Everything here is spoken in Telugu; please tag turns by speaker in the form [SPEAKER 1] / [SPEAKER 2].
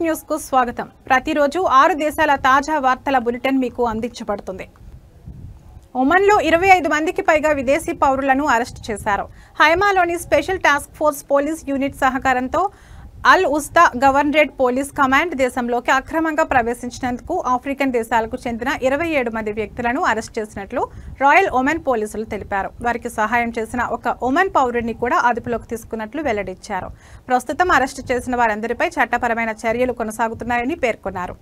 [SPEAKER 1] ఇంపాక్ట్ న్యూస్ కు స్వాగతం. ప్రతిరోజు 6 దేశాల తాజా వార్తల బులెటిన్ మీకు అందించబడుతుంది. ఒమన్లో 25 మందికి పైగా విదేశీ పౌరులను అరెస్టు చేశారు. హైమాలోని special task force police unit సహకారంతో Al Wusta governorate police command దేశంలోకి అక్రమంగా ప్రవేశించినందుకు ఆఫ్రికన్ దేశాలకు చెందిన 27 మంది వ్యక్తులను అరెస్ట్ చేసినట్లు రాయల్ ఒమన్ పోలీసులు తెలిపారు. వారికి సహాయం చేసిన ఒక ఒమన్ పౌరుడిని కూడా అదుపులోకి తీసుకున్నట్లు వెల్లడించారు. ప్రస్తుతం అరెస్టు చేసిన వారందరిపై చట్టపరమైన చర్యలు కొనసాగుతున్నాయని పేర్కొన్నారు.